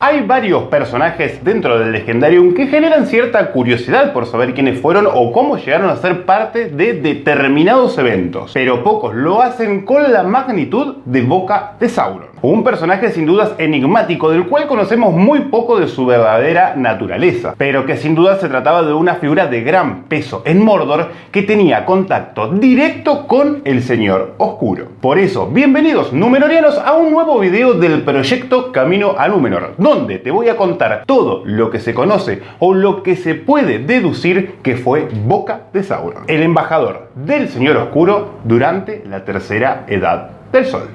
Hay varios personajes dentro del Legendarium que generan cierta curiosidad por saber quiénes fueron o cómo llegaron a ser parte de determinados eventos, pero pocos lo hacen con la magnitud de Boca de Sauron. Un personaje sin dudas enigmático del cual conocemos muy poco de su verdadera naturaleza, pero que sin duda se trataba de una figura de gran peso en Mordor que tenía contacto directo con el Señor Oscuro. Por eso, bienvenidos Númenóreanos a un nuevo video del proyecto Camino a Númenor, donde te voy a contar todo lo que se conoce o lo que se puede deducir que fue Boca de Sauron, el embajador del Señor Oscuro durante la Tercera Edad del Sol.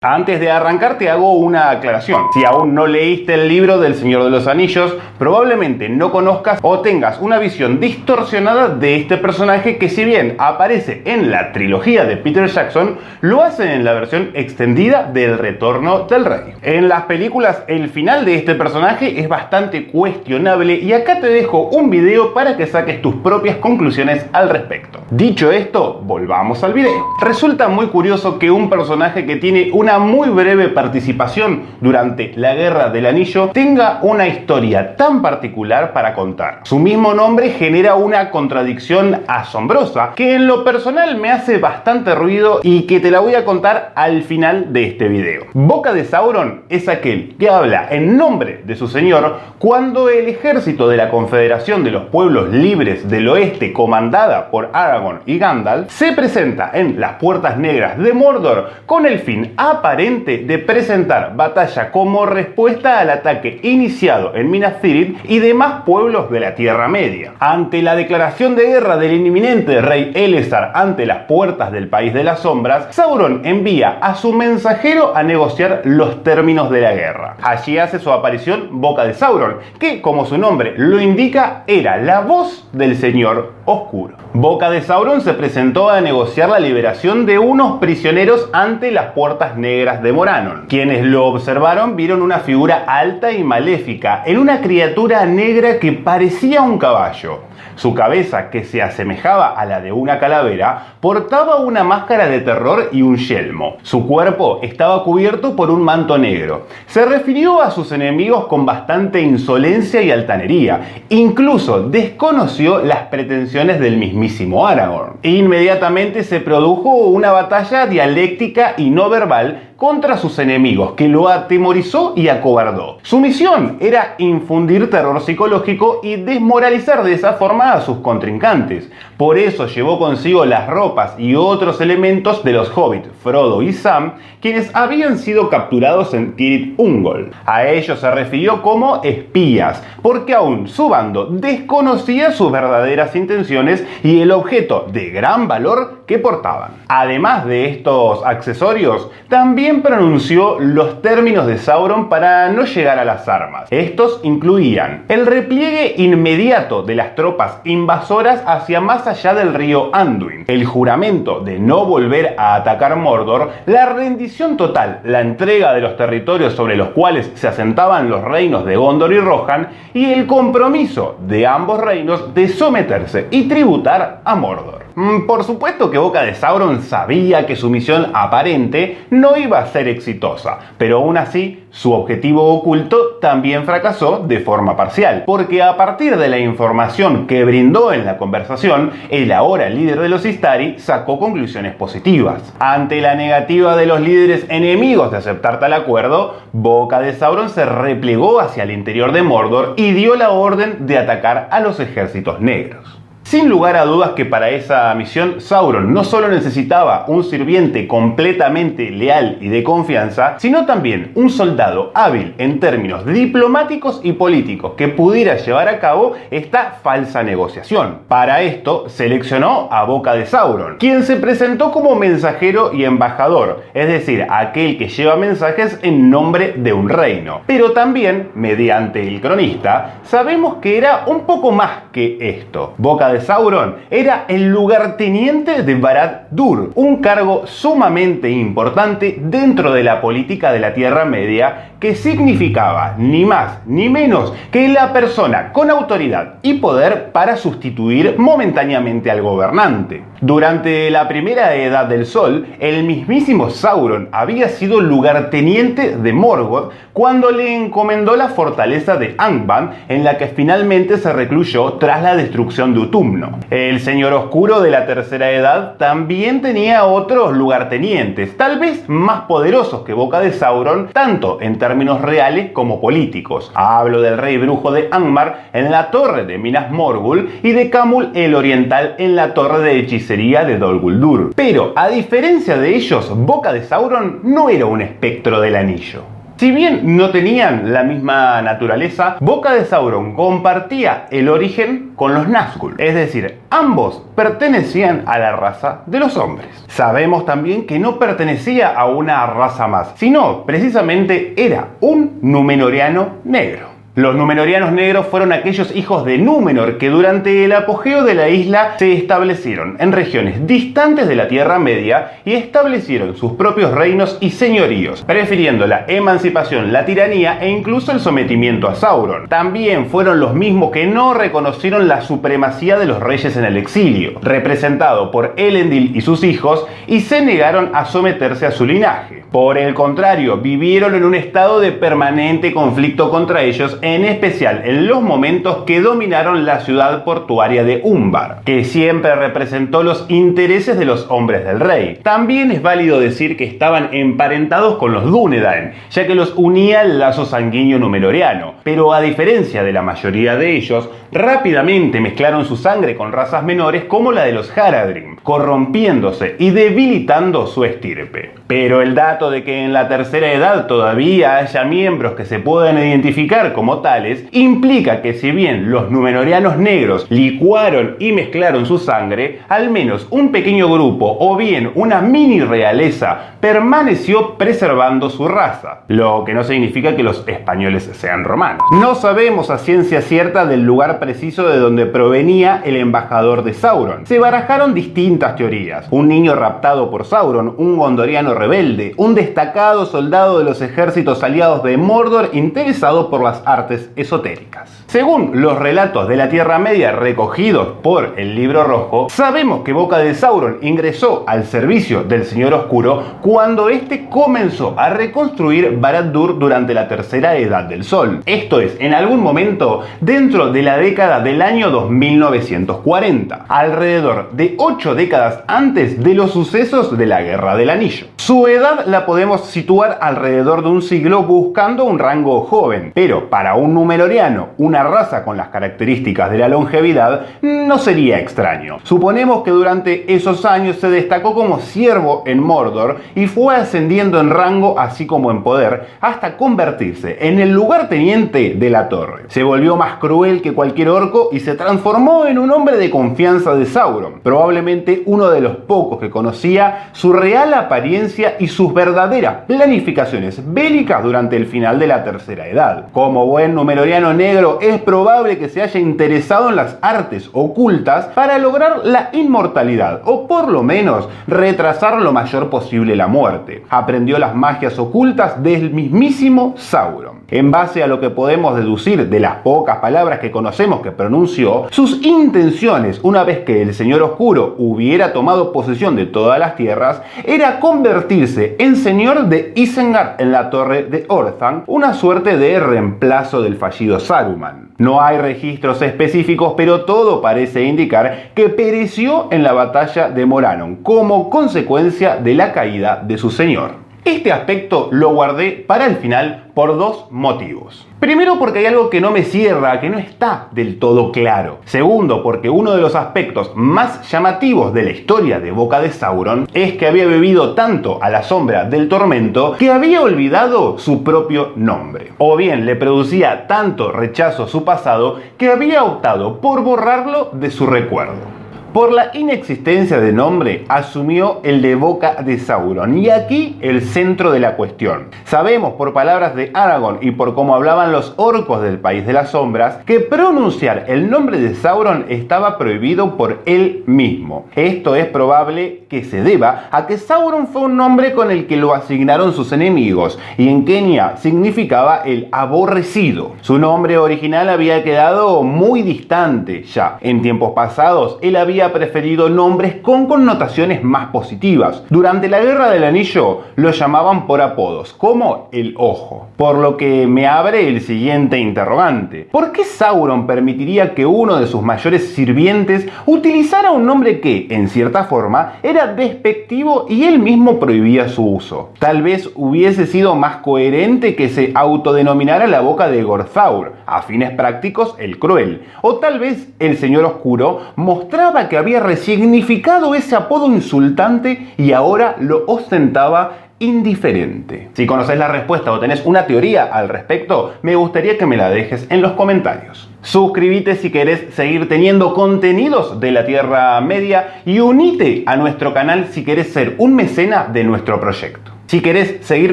Antes de arrancar te hago una aclaración. Si aún no leíste el libro del Señor de los Anillos, probablemente no conozcas o tengas una visión distorsionada de este personaje que, si bien aparece en la trilogía de Peter Jackson, lo hacen en la versión extendida del Retorno del Rey. En las películas el final de este personaje es bastante cuestionable y acá te dejo un video para que saques tus propias conclusiones al respecto. Dicho esto, volvamos al video. Resulta muy curioso que un personaje que tiene una muy breve participación durante la Guerra del Anillo tenga una historia tan particular para contar. Su mismo nombre genera una contradicción asombrosa que en lo personal me hace bastante ruido y que te la voy a contar al final de este video. Boca de Sauron es aquel que habla en nombre de su señor cuando el ejército de la Confederación de los Pueblos Libres del Oeste, comandada por Aragorn y Gandalf, se presenta en las Puertas Negras de Mordor con el fin aparente de presentar batalla como respuesta al ataque iniciado en Minas Tirith y demás pueblos de la Tierra Media. Ante la declaración de guerra del inminente rey Elessar ante las puertas del País de las Sombras, Sauron envía a su mensajero a negociar los términos de la guerra. Allí hace su aparición Boca de Sauron, que, como su nombre lo indica, era la voz del Señor Oscuro. Boca de Sauron se presentó a negociar la liberación de unos prisioneros ante las Puertas Negras de Morannon. Quienes lo observaron vieron una figura alta y maléfica en una criatura negra que parecía un caballo. Su cabeza, que se asemejaba a la de una calavera, portaba una máscara de terror y un yelmo. Su cuerpo estaba cubierto por un manto negro. Se refirió a sus enemigos con bastante insolencia y altanería. Incluso desconoció las pretensiones del mismísimo Aragorn. Inmediatamente se produjo una batalla dialéctica y no verbal contra sus enemigos, que lo atemorizó y acobardó. Su misión era infundir terror psicológico y desmoralizar de esa forma a sus contrincantes. Por eso llevó consigo las ropas y otros elementos de los hobbits Frodo y Sam, quienes habían sido capturados en Tirith Ungol. A ellos se refirió como espías, porque aún su bando desconocía sus verdaderas intenciones y el objeto de gran valor que portaban. Además de estos accesorios, también pronunció los términos de Sauron para no llegar a las armas. Estos incluían el repliegue inmediato de las tropas invasoras hacia más allá del río Anduin, el juramento de no volver a atacar Mordor, la rendición total, la entrega de los territorios sobre los cuales se asentaban los reinos de Gondor y Rohan, y el compromiso de ambos reinos de someterse y tributar a Mordor. Por supuesto que Boca de Sauron sabía que su misión aparente no iba a ser exitosa, pero aún así su objetivo oculto también fracasó de forma parcial, porque a partir de la información que brindó en la conversación, el ahora líder de los Istari sacó conclusiones positivas. Ante la negativa de los líderes enemigos de aceptar tal acuerdo, Boca de Sauron se replegó hacia el interior de Mordor y dio la orden de atacar a los ejércitos negros. Sin lugar a dudas que para esa misión Sauron no solo necesitaba un sirviente completamente leal y de confianza, sino también un soldado hábil en términos diplomáticos y políticos que pudiera llevar a cabo esta falsa negociación. Para esto seleccionó a Boca de Sauron, quien se presentó como mensajero y embajador, es decir, aquel que lleva mensajes en nombre de un reino. Pero también, mediante el cronista, sabemos que era un poco más que esto. Boca de Sauron era el lugarteniente de Barad-dûr, un cargo sumamente importante dentro de la política de la Tierra Media, que significaba ni más ni menos que la persona con autoridad y poder para sustituir momentáneamente al gobernante. Durante la primera Edad del Sol, el mismísimo Sauron había sido lugarteniente de Morgoth cuando le encomendó la fortaleza de Angband, en la que finalmente se recluyó tras la destrucción de Utumno. El Señor Oscuro de la Tercera Edad también tenía otros lugartenientes, tal vez más poderosos que Boca de Sauron, tanto en términos reales como políticos. Hablo del Rey Brujo de Angmar en la Torre de Minas Morgul y de Khamûl el Oriental en la Torre de Hechicería de Dol Guldur. Pero, a diferencia de ellos, Boca de Sauron no era un espectro del anillo. Si bien no tenían la misma naturaleza, Boca de Sauron compartía el origen con los Nazgûl, es decir, ambos pertenecían a la raza de los hombres. Sabemos también que no pertenecía a una raza más, sino precisamente era un Númenóreano negro. Los Númenóreanos negros fueron aquellos hijos de Númenor que durante el apogeo de la isla se establecieron en regiones distantes de la Tierra Media y establecieron sus propios reinos y señoríos, prefiriendo la emancipación, la tiranía e incluso el sometimiento a Sauron. También fueron los mismos que no reconocieron la supremacía de los reyes en el exilio, representado por Elendil y sus hijos, y se negaron a someterse a su linaje. Por el contrario, vivieron en un estado de permanente conflicto contra ellos, en especial en los momentos que dominaron la ciudad portuaria de Umbar, que siempre representó los intereses de los hombres del rey. También es válido decir que estaban emparentados con los Dúnedain, ya que los unía el lazo sanguíneo númenóreano, pero a diferencia de la mayoría de ellos, rápidamente mezclaron su sangre con razas menores como la de los Haradrim, corrompiéndose y debilitando su estirpe. Pero el dato de que en la Tercera Edad todavía haya miembros que se puedan identificar como tales, implica que si bien los Númenóreanos negros licuaron y mezclaron su sangre, al menos un pequeño grupo o bien una mini realeza permaneció preservando su raza, lo que no significa que los españoles sean romanos. No sabemos a ciencia cierta del lugar preciso de donde provenía el embajador de Sauron. Se barajaron distintas teorías: un niño raptado por Sauron, un gondoriano rebelde, un destacado soldado de los ejércitos aliados de Mordor interesado por las artes esotéricas. Según los relatos de la Tierra Media recogidos por el Libro Rojo, sabemos que Boca de Sauron ingresó al servicio del Señor Oscuro cuando éste comenzó a reconstruir Barad-dûr durante la Tercera Edad del Sol. Esto es, en algún momento dentro de la década del año 2940, alrededor de 8 décadas antes de los sucesos de la Guerra del Anillo. Su edad la podemos situar alrededor de un siglo, buscando un rango joven, pero para un númenóreano, una raza con las características de la longevidad, no sería extraño. Suponemos que durante esos años se destacó como siervo en Mordor y fue ascendiendo en rango así como en poder hasta convertirse en el lugarteniente de la torre. Se volvió más cruel que cualquier orco y se transformó en un hombre de confianza de Sauron, probablemente uno de los pocos que conocía su real apariencia y sus verdaderas planificaciones bélicas durante el final de la Tercera Edad. Como buen númenóreano negro, es probable que se haya interesado en las artes ocultas para lograr la inmortalidad, o por lo menos retrasar lo mayor posible la muerte. Aprendió las magias ocultas del mismísimo Sauron. En base a lo que podemos deducir de las pocas palabras que conocemos que pronunció, sus intenciones, una vez que el Señor Oscuro hubiera tomado posesión de todas las tierras, era convertirse en señor de Isengard en la Torre de Orthanc, una suerte de reemplazo del fallido Saruman. No hay registros específicos, pero todo parece indicar que pereció en la batalla de Morannon como consecuencia de la caída de su señor. Este aspecto lo guardé para el final por dos motivos. Primero, porque hay algo que no me cierra, que no está del todo claro. Segundo, porque uno de los aspectos más llamativos de la historia de Boca de Sauron es que había bebido tanto a la sombra del tormento que había olvidado su propio nombre. O bien le producía tanto rechazo a su pasado que había optado por borrarlo de su recuerdo. Por la inexistencia de nombre, asumió el de Boca de Sauron. Y aquí el centro de la cuestión. Sabemos por palabras de Aragorn y por cómo hablaban los orcos del País de las Sombras, que pronunciar el nombre de Sauron estaba prohibido por él mismo. Esto es probable que se deba a que Sauron fue un nombre con el que lo asignaron sus enemigos, y en Quenya significaba el aborrecido. Su nombre original había quedado muy distante ya. En tiempos pasados, él había preferido nombres con connotaciones más positivas. Durante la Guerra del Anillo lo llamaban por apodos, como el Ojo. Por lo que me abre el siguiente interrogante. ¿Por qué Sauron permitiría que uno de sus mayores sirvientes utilizara un nombre que, en cierta forma, era despectivo y él mismo prohibía su uso? Tal vez hubiese sido más coherente que se autodenominara la Boca de Gorthaur, a fines prácticos el Cruel. O tal vez el Señor Oscuro mostraba que había resignificado ese apodo insultante y ahora lo ostentaba indiferente. Si conoces la respuesta o tenés una teoría al respecto, me gustaría que me la dejes en los comentarios. Suscríbete si querés seguir teniendo contenidos de la Tierra Media y unite a nuestro canal si querés ser un mecena de nuestro proyecto. Si querés seguir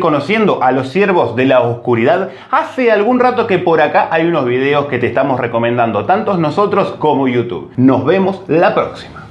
conociendo a los siervos de la oscuridad, hace algún rato que por acá hay unos videos que te estamos recomendando tanto nosotros como YouTube. Nos vemos la próxima.